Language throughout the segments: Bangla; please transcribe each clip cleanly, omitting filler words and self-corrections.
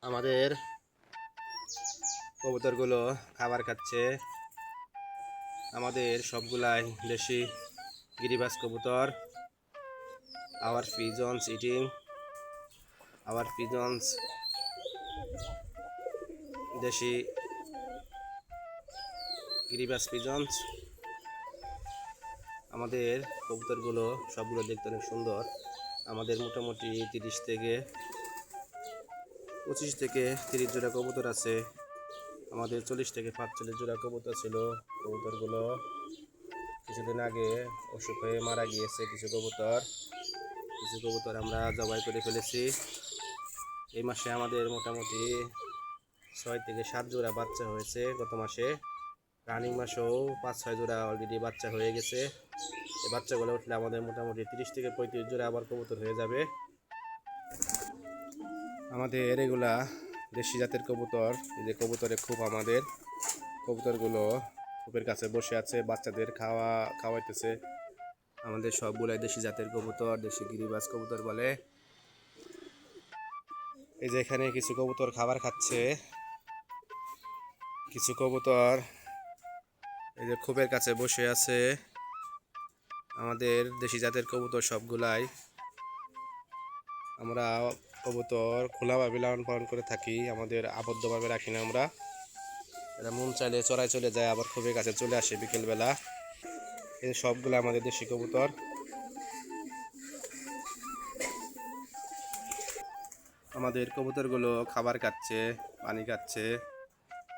আমাদের কবুতরগুলো খাবার খাচ্ছে। আমাদের সবগুলাই দেশি গিরিবাজ কবুতর। Our pigeons eating, our pigeons দেশি গিরিবাজ পিজনস। আমাদের কবুতরগুলো সবগুলো দেখতে অনেক সুন্দর। আমাদের মোটামুটি 25 থেকে 30 জোড়া কবুতর আছে। আমাদের 40 থেকে 45 জোড়া কবুতর ছিল। কবুতরগুলো কিছুদিন আগে অসুখ হয়ে মারা গিয়েছে। কিছু কবুতর আমরা জবাই করে ফেলেছি। এই মাসে আমাদের মোটামুটি 6 থেকে 7 জোড়া বাচ্চা হয়েছে। গত মাসে রানিং মাসেও 5-6 জোড়া অলরেডি বাচ্চা হয়ে গেছে। এই বাচ্চাগুলো উঠলে আমাদের মোটামুটি 30 থেকে 35 জোড়া আবার কবুতর হয়ে যাবে। আমাদের এগুলা দেশি জাতের কবুতর। এই যে কবুতরে খুব আমাদের কবুতরগুলো খুবের কাছে বসে আছে, বাচ্চাদের খাওয়াইতেছে। আমাদের সবগুলাই দেশি জাতের কবুতর, দেশি গিরিবাজ কবুতর বলে। এই যে এখানে কিছু কবুতর খাবার খাচ্ছে। কিছু কবুতর এই যে খুবের কাছে বসে আছে। আমাদের দেশি জাতের কবুতর সবগুলাই আমরা কবুতর খোলাভাবে লালন পালন করে থাকি। আমাদের আবদ্ধভাবে রাখি না আমরা। এরা মন চাইলে চড়াই চলে যায়, আবার খুবের কাছে চলে আসে বিকেলবেলা। এই সবগুলো আমাদের দেশি কবুতর। আমাদের কবুতরগুলো খাবার খাচ্ছে, পানি খাচ্ছে।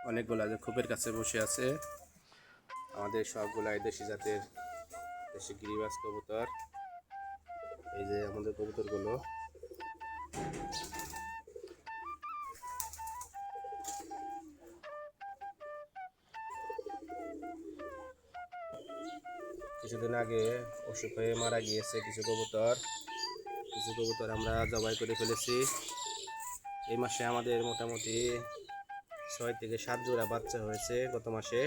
অনেকগুলো যে খুবের কাছে বসে আছে। আমাদের সবগুলাই দেশি জাতের দেশি গিরিবাজ কবুতর। এই যে আমাদের কবুতরগুলো। কিছুদিন আগে অসুখ হয়ে মারা গিয়েছে কিছু কবুতর আমরা জবাই করে ফেলেছি। এই মাসে আমাদের মোটামুটি 6 থেকে 7 জোড়া বাচ্চা হয়েছে। গত মাসে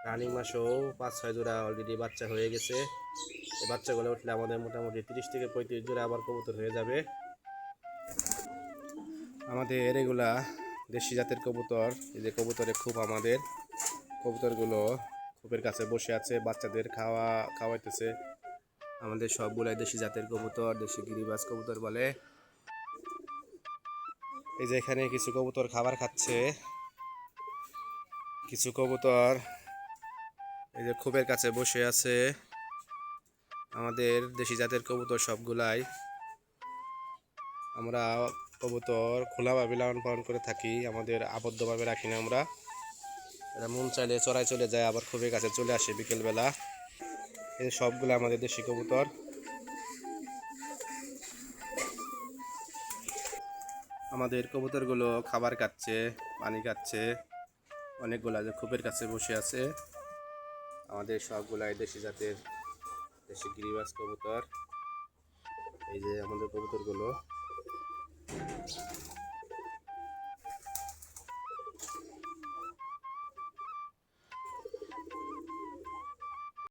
রানিং মাসেও 5-6 জোড়া অলরেডি বাচ্চা হয়ে গেছে। এই বাচ্চাগুলো উঠলে আমাদের মোটামুটি 30 থেকে 35 জোড়া আবার কবুতর হয়ে যাবে। আমাদের এগুলা দেশি জাতের কবুতর। এই যে কবুতরে খুব আমাদের কবুতরগুলো খুবের কাছে বসে আছে, বাচ্চাদের খাওয়াইতেছে। আমাদের সবগুলাই দেশি জাতের কবুতর, দেশি গিরিবাজ কবুতর বলে। এই যে এখানে কিছু কবুতর খাবার খাচ্ছে। কিছু কবুতর এই যে খুবের কাছে বসে আছে। আমাদের দেশি জাতের কবুতর সবগুলাই আমরা কবুতর খোলাভাবে লালন পালন করে থাকি। আমাদের আবদ্ধভাবে রাখি না আমরা। এরা মন চাইলে চড়াই চলে যায়, আবার খুবের কাছে চলে আসে বিকেলবেলা। এই সবগুলো আমাদের দেশি কবুতর। আমাদের কবুতরগুলো খাবার খাচ্ছে, পানি খাচ্ছে। অনেকগুলা যে খুবের কাছে বসে আছে। আমাদের সবগুলাই দেশি জাতের দেশি গিরিবাজ কবুতর। এই যে আমাদের কবুতরগুলো।